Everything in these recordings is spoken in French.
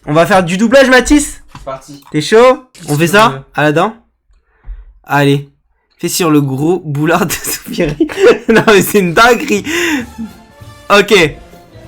On va faire du doublage, Mathis. C'est parti. T'es chaud? On fait ça? Aladdin? Allez. Fais sur le gros boulard de Soupiri. Non, mais c'est une dinguerie. Ok.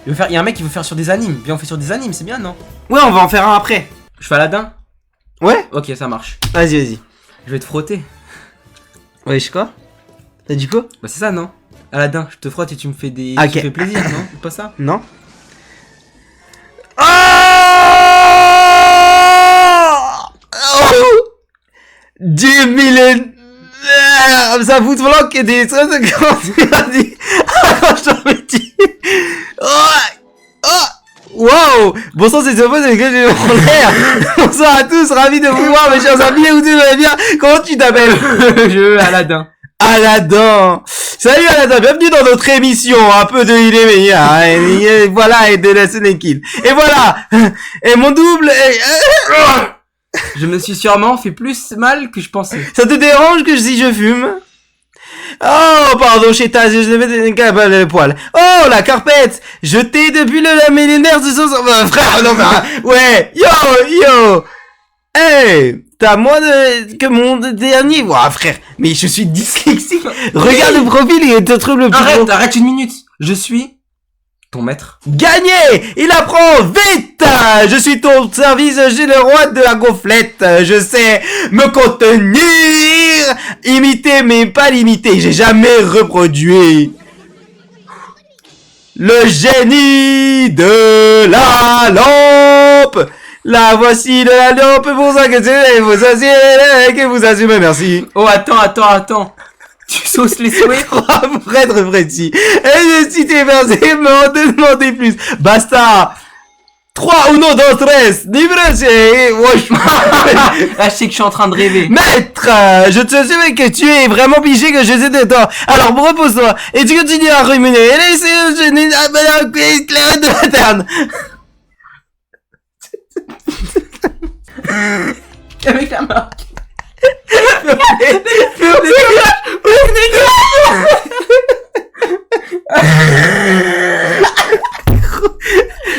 Il y a un mec qui veut faire sur des animes. Viens, on fait sur des animes, c'est bien, non? Ouais, on va en faire un après. Je fais Aladdin? Ouais? Ok, ça marche. Vas-y. Je vais te frotter. Ouais, je sais quoi? T'as dit quoi? Bah, c'est ça, non? Aladdin, je te frotte et tu me fais des. Ok. Tu me fais plaisir, non? C'est pas ça? Non? Oh 10 millénaires. Ça fout vlog que des trucs quand tu as dit. Quand je t'en ai dit. Wow. Bonsoir, c'est Sophie, c'est que j'ai en l'air. Bonsoir à tous, ravi de vous voir, mes chers amis, où tu vas bien? Comment tu t'appelles? Je Aladdin. Aladdin. Salut Aladdin, bienvenue dans notre émission, un peu de il est meilleur, et voilà, et de la Sénéquille. Et voilà. Et mon double, Je me suis sûrement fait plus mal que je pensais. ça te dérange que si je fume? Oh, pardon, chétas, je devais le poil. Oh, la carpette, jetée depuis le millénaire de sauce. Frère, non, ouais, yo. Hey, t'as moins que mon dernier. Ouah, frère, mais je suis dyslexique. Regarde le profil et te trouve le plus gros. Arrête une minute. Je suis ton maître. Gagné! Il apprend vite! Je suis ton service, j'ai le roi de la gonflette. Je sais me contenir, imiter mais pas limiter. J'ai jamais reproduit. Le génie de la lampe. La voici de la lampe pour ça que c'est vous assumez, que vous assumez, merci. Oh, attends. Tu sauces les souhaits? Pour être précis. Et je suis versé, mais on te demandait plus. Basta. 3 ou non dans 13. Libre, c'est... Là, je sais que je suis en train de rêver. Maître, je te sais que tu es vraiment piché que je sais de toi. Alors, repose-toi. Et tu continues à ruminer. Et laissez le génie de la terne. Avec la marque.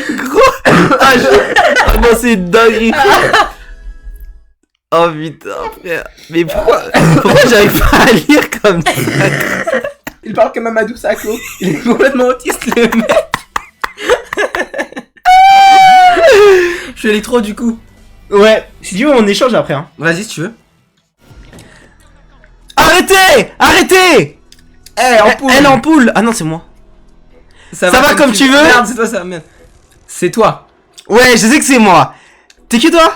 Gros. Ah non, c'est une dinguerie. Oh putain, frère. Mais pourquoi j'arrive pas à lire comme ça? Il parle comme Mamadou Sakho. Il est complètement autiste, le mec. Je suis électro du coup. Ouais, si tu veux, on échange après, hein. Vas-y, si tu veux. Arrêtez Elle en poule. Ah non, c'est moi. Ça va comme tu veux. Merde, c'est toi ça, merde. C'est toi. Ouais, je sais que c'est moi. T'es qui toi?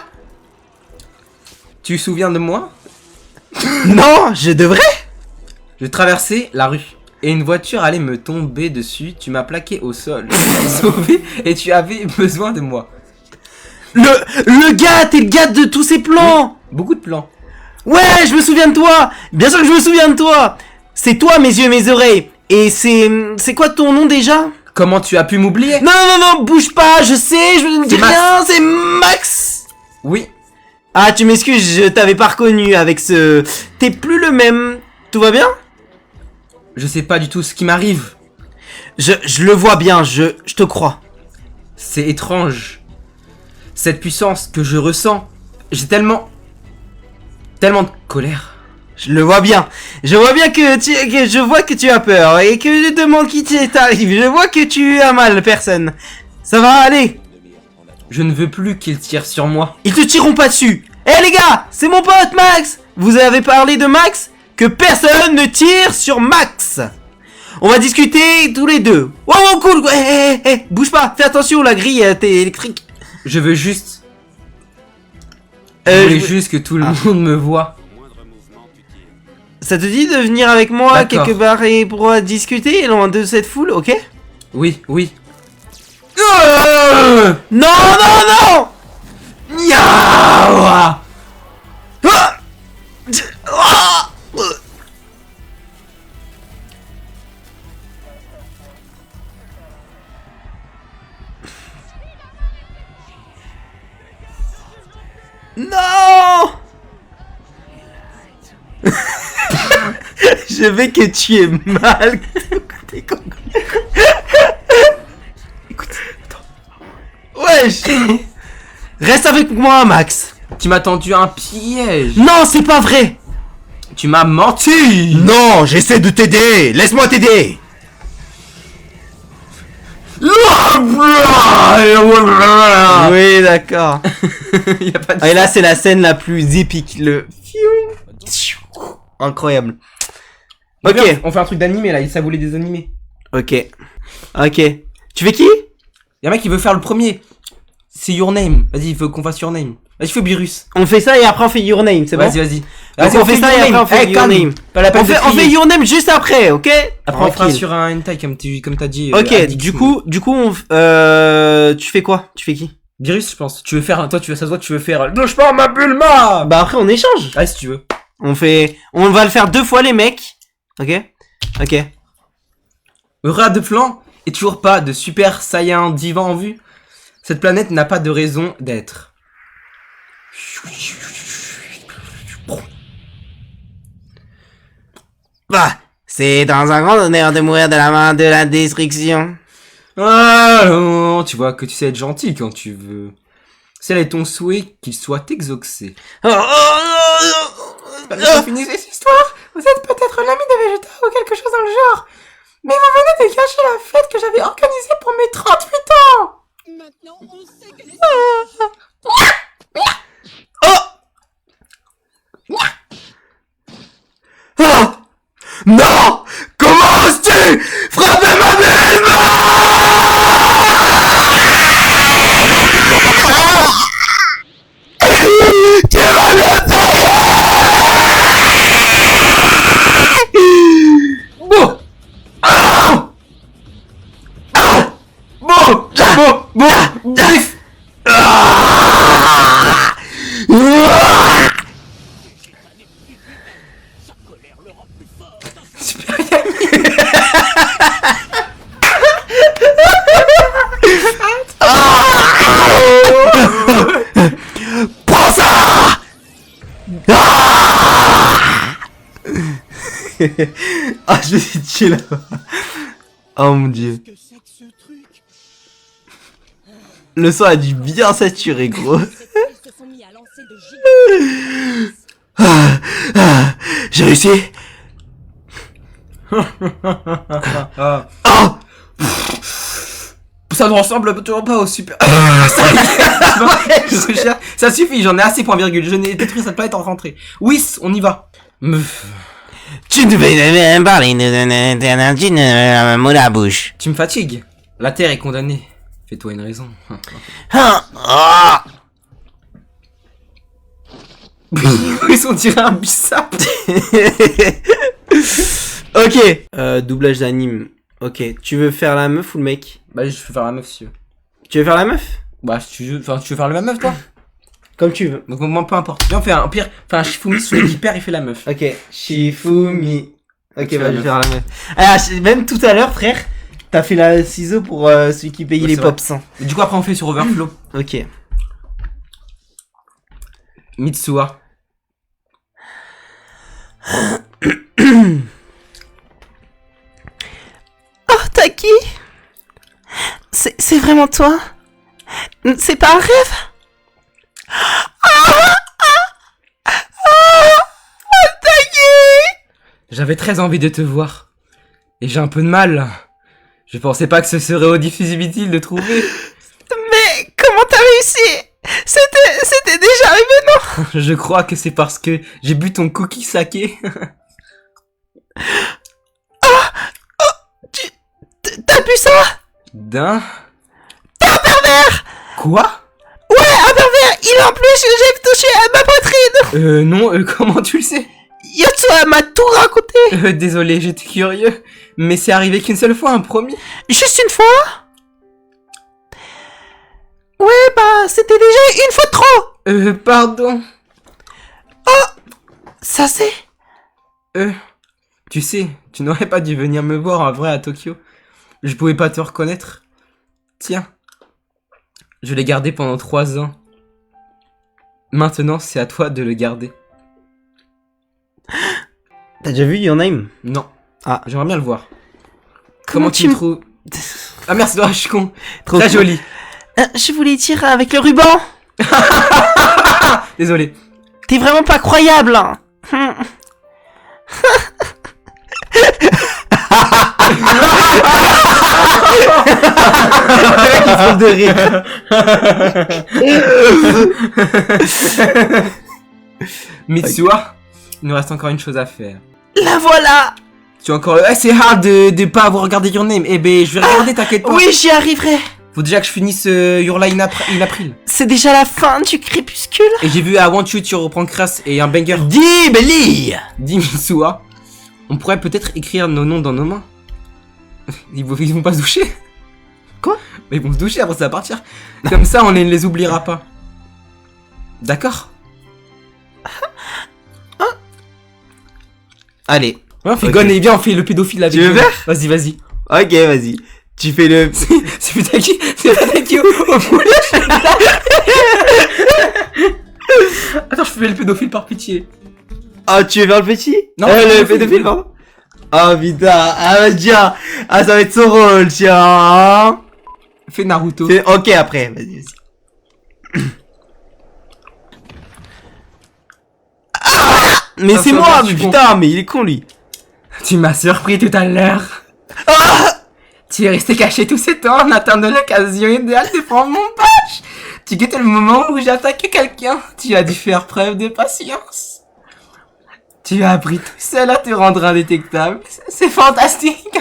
Tu te souviens de moi? Non, je devrais. Je traversais la rue et une voiture allait me tomber dessus. Tu m'as plaqué au sol, tu m'as sauvé et tu avais besoin de moi. Le gars, t'es le gars de tous ces plans. Oui, beaucoup de plans. Ouais, je me souviens de toi. Bien sûr que je me souviens de toi. C'est toi, mes yeux et mes oreilles. Et c'est quoi ton nom déjà? Comment tu as pu m'oublier? Non, bouge pas, je sais, je ne dis rien, c'est Max. Oui. Ah, tu m'excuses, je t'avais pas reconnu avec ce... T'es plus le même. Tout va bien? Je sais pas du tout ce qui m'arrive. Je le vois bien, je te crois. C'est étrange. Cette puissance que je ressens. J'ai tellement de colère. Je le vois bien. Je vois bien que je vois que tu as peur et que je demande qui t'arrive. Je vois que tu as mal, personne. Ça va aller. Je ne veux plus qu'ils tirent sur moi. Ils te tireront pas dessus. Eh les gars, c'est mon pote Max. Vous avez parlé de Max? Que personne ne tire sur Max. On va discuter tous les deux. Wow, cool. Bouge pas. Fais attention, la grille t'es électrique. Je veux juste... Je voulais juste que tout le monde me voit. Ça te dit de venir avec moi D'accord. quelque part et pour discuter loin de cette foule, ok? Oui. Non. Niaouah. Non. Je vais que tu es mal. Écoute, attends. Wesh. Reste avec moi, Max. Tu m'as tendu un piège. Non, c'est pas vrai. Tu m'as menti. Non, j'essaie de t'aider. Laisse-moi t'aider. Oui, d'accord. Il y a pas de... Et là, c'est la scène la plus épique. Le... Incroyable. Ok. Viens, on fait un truc d'animé là, ça voulait des animés. Ok. Ok. Tu fais qui? Y'a un mec qui veut faire le premier. C'est Your Name. Vas-y, il veut qu'on fasse Your Name. Vas-y, fais Virus. On fait ça et après on fait Your Name, c'est bon? Vas-y. Donc on fait ça et après on fait Your Name. On fait Your Name juste après, ok? Après on fera sur un hentai comme t'as dit. Ok, du coup, tu fais quoi? Tu fais qui? Virus, je pense. Tu veux faire, toi, ça se voit, tu veux faire. Lâche pas ma Bulma! Bah après on échange. Ah, si tu veux. On va le faire 2 fois les mecs. Ok? Ok. Rat de flanc et toujours pas de Super Saiyan divan en vue. Cette planète n'a pas de raison d'être. Bah, c'est dans un grand honneur de mourir de la main de la destruction. Ah non, tu vois que tu sais être gentil quand tu veux. Quel est ton souhait qu'il soit exaucé. Finissez cette histoire. Vous êtes peut-être l'ami de Vegeta ou quelque chose dans le genre. Mais vous venez de gâcher la fête que j'avais organisée pour mes 38 ans. Maintenant, on sait qu'elle est... Oh non! Comment oses-tu frapper ma belle? Tu vas le Bon. Bref. Prends ça! Ah, je vais chier là. Oh mon dieu. Que c'est que ce truc? Le son a dû bien saturer, gros. Ils se sont mis à lancer de giga... J'ai réussi. Ah. Oh! Ça ne ressemble toujours pas au super. Ça suffit, j'en ai assez, point virgule. Je n'ai détruit cette planète en rentrée. Whis, on y va. Meuf. Tu devais même parler de mot la bouche. Tu me fatigues. La Terre est condamnée. Fais-toi une raison. Ils ont tiré un bissap. Ok. Doublage d'anime. Ok. Tu veux faire la meuf ou le mec? Bah, je vais faire la meuf si tu veux. Tu veux faire la meuf? Bah, si tu veux. Enfin, tu veux faire la même meuf, toi? Comme tu veux. Donc, moi, peu importe. Viens, on fait un pire. Enfin, un Shifumi, celui qui perd, il fait la meuf. Ok. Shifumi. Ok, Tu bah fais je la vais faire la meuf. Ah, même tout à l'heure, frère, t'as fait la ciseau pour celui qui payait Ouais, les c'est vrai. pops. Hein. Et du coup, après, on fait sur Overflow. Ok. Mitsuha. Oh, Taki, c'est vraiment toi? C'est pas un rêve? J'avais très envie de te voir. Et j'ai un peu de mal. Je pensais pas que ce serait aussi difficile de le trouver. Mais comment t'as réussi? C'était déjà arrivé, non? Je crois que c'est parce que j'ai bu ton cookie saké. T'as bu ça? D'un... T'es un pervers! Quoi? Ouais, un pervers! Il en plus, j'ai touché à ma poitrine! Non, comment tu le sais? Yotsuha m'a tout raconté! Désolé, j'étais curieux. Mais c'est arrivé qu'une seule fois, un promis. Juste une fois? Ouais, bah, c'était déjà une fois de trop! Pardon. Ça c'est... Tu sais, tu n'aurais pas dû venir me voir en vrai à Tokyo. Je pouvais pas te reconnaître. Tiens. Je l'ai gardé pendant 3 ans. Maintenant, c'est à toi de le garder. T'as déjà vu Your Name? Non. Ah. J'aimerais bien le voir. Comment tu tu me trouves? Ah merci, je suis con. Trop Très cool. joli. Je voulais dire avec le ruban! Désolé. T'es vraiment pas croyable, hein. de rire. Mitsuha, il nous reste encore une chose à faire. La voilà. Tu as encore... c'est hard de pas avoir regardé Your Name. Eh ben, je vais regarder, t'inquiète pas. Oui, j'y arriverai. Faut déjà que je finisse Your Lie in April. C'est déjà la fin du crépuscule. Et j'ai vu à Want You, tu reprends Crass et un banger. Dis, Belly. Dis Mitsuha, on pourrait peut-être écrire nos noms dans nos mains. Ils vont pas se doucher. Quoi? Ils vont se doucher, après ça va partir. Comme ça, on ne les oubliera pas. D'accord? Allez. Ouais, Figone, et bien, on fait le pédophile avec Tu veux eux. faire? Vas-y, vas-y. Ok, vas-y. Tu fais le... C'est Futaki, c'est Futaki au poulet. Attends, je fais le pédophile par pitié. Ah, tu veux faire le petit? Non, le le pédophile, pardon. Ah, putain. Ah, tiens. Ah, ça va être son rôle, tiens. Fais Naruto. Ok, après. Vas-y, vas-y. Ah, mais Ça c'est soit moi, bien, mais je suis putain, mais il est con, lui. Tu m'as surpris tout à l'heure. Tu es resté caché tout ce temps en attendant l'occasion idéale de prendre mon patch. Tu guettais le moment où j'ai attaqué quelqu'un. Tu as dû faire preuve de patience. Tu as appris tout seul à te rendre indétectable. C'est fantastique.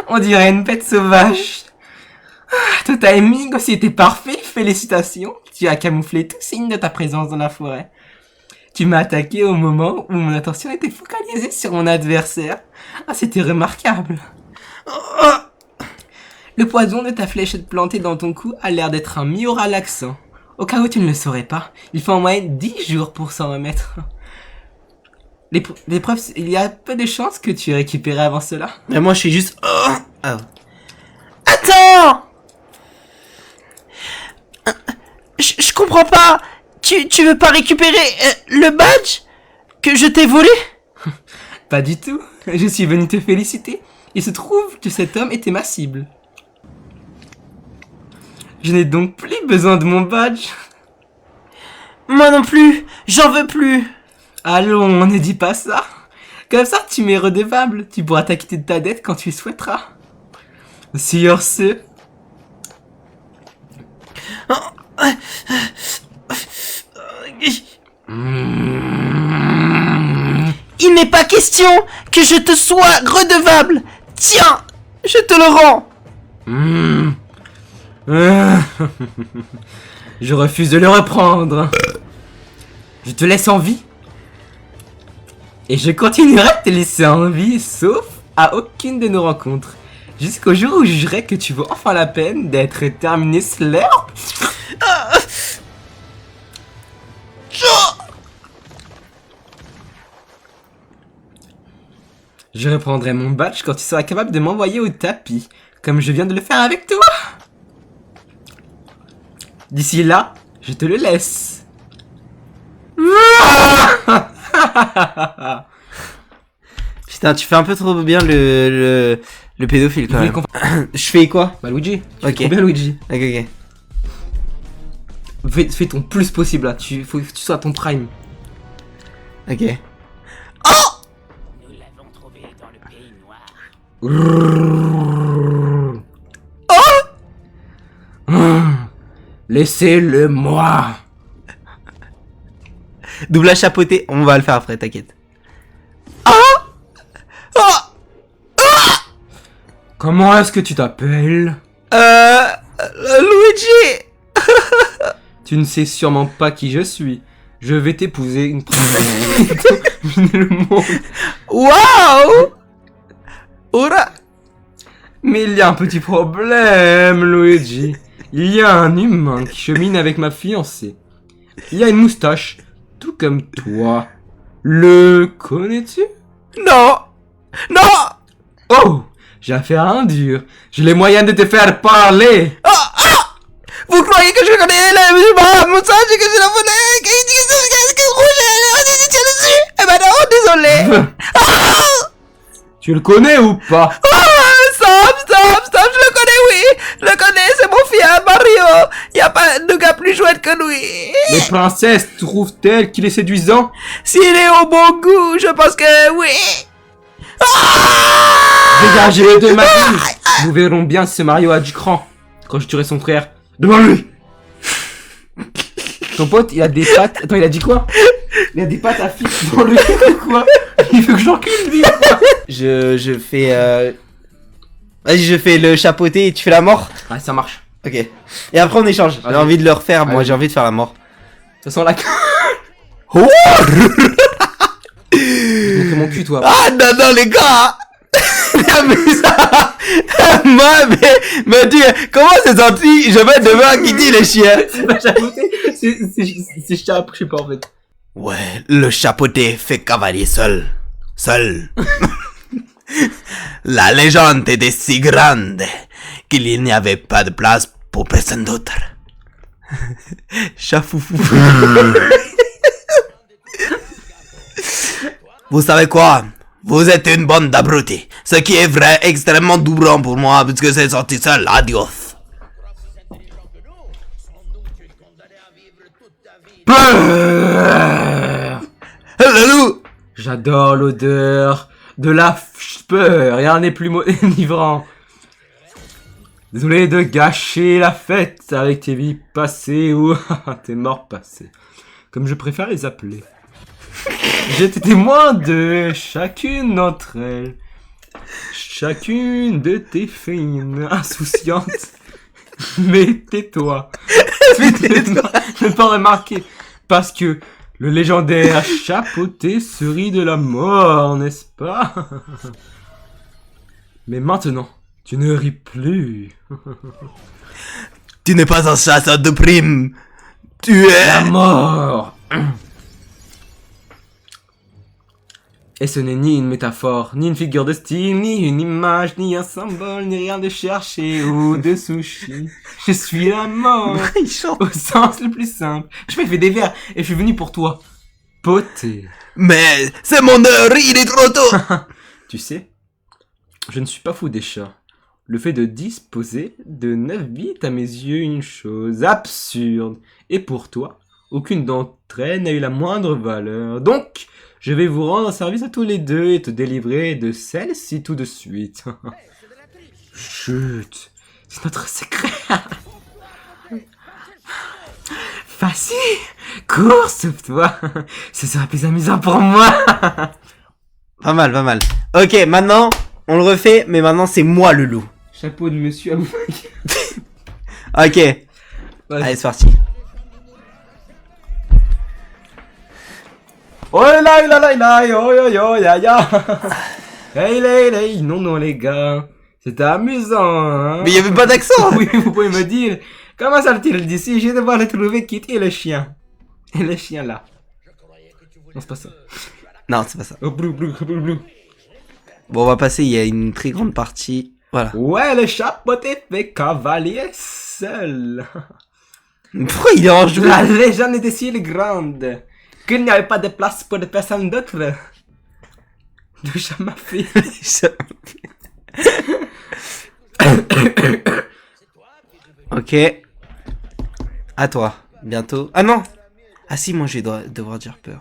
On dirait une bête sauvage. Ton timing aussi était parfait. Félicitations. Tu as camouflé tout signe de ta présence dans la forêt. Tu m'as attaqué au moment où mon attention était focalisée sur mon adversaire. Ah, c'était remarquable. Le poison de ta fléchette plantée dans ton cou a l'air d'être un myoralaxant. Au cas où tu ne le saurais pas, il faut en moyenne 10 jours pour s'en remettre. Les preuves, il y a peu de chances que tu aies récupéré avant cela. Mais moi, je suis juste... Ah. Attends. Je comprends pas. Tu veux pas récupérer le badge que je t'ai volé? Pas du tout. Je suis venu te féliciter. Il se trouve que cet homme était ma cible. Je n'ai donc plus besoin de mon badge. Moi non plus. J'en veux plus. Allons, ne dis pas ça. Comme ça, tu m'es redevable. Tu pourras t'acquitter de ta dette quand tu le souhaiteras. Sur ce... Il n'est pas question que je te sois redevable. Tiens, je te le rends. Je refuse de le reprendre. Je te laisse en vie. Et je continuerai de te laisser en vie, sauf à aucune de nos rencontres. Jusqu'au jour où je jugerai que tu vaux enfin la peine d'être terminé Slurp. Je reprendrai mon badge quand tu seras capable de m'envoyer au tapis, comme je viens de le faire avec toi. D'ici là, je te le laisse. Putain, tu fais un peu trop bien le pédophile, quand Vous voulez même. qu'on- Je fais quoi? Bah Luigi, tu Ok. fais trop bien Luigi. Ok, ok. Fais ton plus possible là, faut que tu sois à ton prime. Ok. Nous l'avons trouvé dans le pays noir. Laissez-le moi. Doublage chapeauté, on va le faire après, t'inquiète. Comment est-ce que tu t'appelles? Luigi! Tu ne sais sûrement pas qui je suis. Je vais t'épouser une le monde. Waouh! Ora! Mais il y a un petit problème, Luigi. Il y a un humain qui chemine avec ma fiancée. Il a une moustache, tout comme toi. Le connais-tu? Non! Non! Oh! J'ai affaire à un dur. J'ai les moyens de te faire parler. Vous croyez que je connais la moustache et que je la connais? Que rouge dessus? Eh ben non, désolé! Tu le connais ou pas? Stop, je le connais, oui! Je le connais, c'est mon fier, Mario! Y a pas de gars plus chouette que de lui. Les princesses trouvent-elles qu'il est séduisant? S'il est au bon goût, je pense que oui. Dégagez de ma vie. Nous verrons bien si ce Mario a du cran quand je tuerai son frère. Devant lui. Ton pote, il a des pattes. Attends, il a dit quoi? Il a des pattes à fixe dans le cul ou quoi? Il veut que j'encule lui ou quoi? Je fais Vas-y, je fais le chapeauté et tu fais la mort. Ah, ça marche. Ok. Et après on échange. J'ai Vas-y. envie de le refaire. Moi Vas-y. j'ai envie de faire la mort. Ça sent la... Oh Je vais montrer mon cul, toi. Ah non non les gars. Mais ça... Moi me dis comment c'est senti. Je vais devoir quitter les chiens. C'est pas chapeauté, c'est chape, je sais pas en fait. Ouais, le chapeauté fait cavalier seul. Seul. La légende était si grande qu'il n'y avait pas de place pour personne d'autre. Chafoufou. Vous savez quoi? Vous êtes une bande d'abrutis. Ce qui est vrai, extrêmement doublant pour moi, puisque c'est sorti seul. Adios. Hello. J'adore l'odeur de la peur, rien n'est plus enivrant. Désolé de gâcher la fête avec tes vies passées ou tes morts passées, comme je préfère les appeler. J'étais témoin de chacune d'entre elles, chacune de tes fines insouciantes. Mais tais-toi. Ne pas remarquer, parce que le légendaire chapeauté se rit de la mort, n'est-ce pas? Mais maintenant, tu ne ris plus. Tu n'es pas un chasseur de primes. Tu es... La mort. Et ce n'est ni une métaphore, ni une figure de style, ni une image, ni un symbole, ni rien de cherché ou de sushi. Je suis la mort, Il chante. au sens le plus simple. Je fais des vers et je suis venu pour toi. Poté. Mais c'est mon heure, il est trop tôt. Tu sais, je ne suis pas fou des chats. Le fait de disposer de 9 vies est à mes yeux une chose absurde. Et pour toi, aucune d'entre elles n'a eu la moindre valeur. Donc, je vais vous rendre service à tous les deux et te délivrer de celle-ci tout de suite. Chut, c'est notre secret. Facile, cours, sauve-toi. Ce sera plus amusant pour moi. Pas mal, pas mal. Ok, maintenant, on le refait, mais maintenant c'est moi le loup. Chapeau de monsieur à vous. Ok. Allez, c'est parti. Oh là là là là, yo yo yo ya ya. Hey hey hey, non non les gars, c'était amusant hein. Mais il y avait pas d'accent. Oui, vous pouvez me dire, comment sort-il d'ici? Je vais devoir le trouver quitter le chien. Et le chien là. Non c'est pas ça. Non, c'est pas ça. Oh blou blou blou blou. Bon, on va passer, il y a une très grande partie. Voilà. Ouais, le chapeauté fait cavalier seul. Pourquoi il est en joue? La légende était si grande qu'il n'y avait pas de place pour de personnes d'autres. De chat m'a fait. Ok. À toi. Bientôt. Ah non. Ah si, moi je vais devoir dire peur.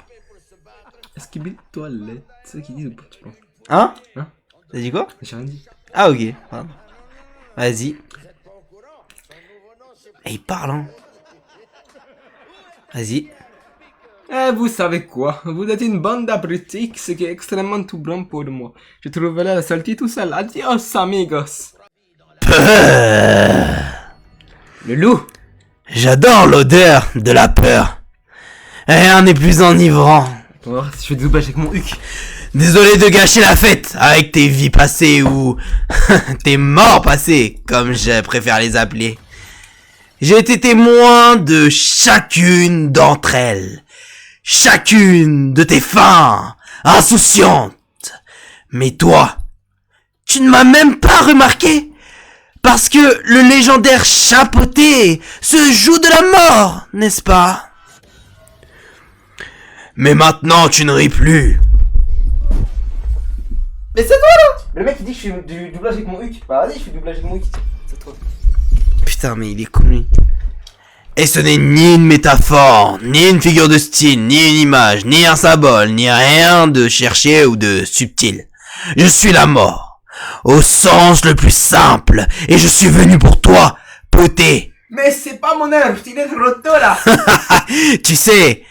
Est-ce qu'il est toilette? C'est ça qu'ils disent ou pas, tu penses? Hein? Hein? T'as dit quoi? J'ai rien dit. Ah ok. Pardon. Vas-y. Et il parle, hein. Vas-y. Eh, vous savez quoi? Vous êtes une bande d'abrutis, ce qui est extrêmement troublant pour moi. Je trouverai la sortie tout seul. Adios, amigos. Le loup. J'adore l'odeur de la peur. Rien n'est plus enivrant. On va voir si je fais des doublages avec mon huc. Désolé de gâcher la fête avec tes vies passées ou tes morts passées, comme je préfère les appeler. J'ai été témoin de chacune d'entre elles. Chacune de tes fins insouciantes. Mais toi, tu ne m'as même pas remarqué. Parce que le légendaire chapeauté se joue de la mort, n'est-ce pas? Mais maintenant tu ne ris plus. Mais c'est toi là! Le mec il dit que je fais du doublage avec mon huc. Bah vas-y, je fais du doublage avec mon huc. C'est trop. Putain, mais il est con lui. Et ce n'est ni une métaphore, ni une figure de style, ni une image, ni un symbole, ni rien de cherché ou de subtil. Je suis la mort, au sens le plus simple, et je suis venu pour toi, Poté. Mais c'est pas mon œuvre, il est roto là. Tu sais,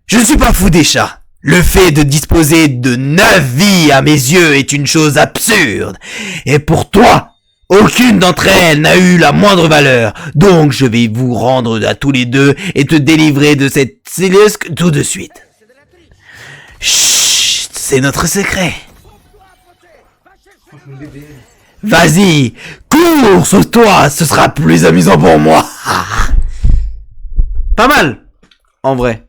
je ne suis pas fou des chats. Le fait de disposer de 9 vies à mes yeux est une chose absurde. Et pour toi, aucune d'entre elles n'a eu la moindre valeur. Donc je vais vous rendre à tous les deux et te délivrer de cette céliosque tout de suite. Chut, c'est notre secret. Vas-y, cours, sauve-toi, ce sera plus amusant pour moi. Pas mal, en vrai.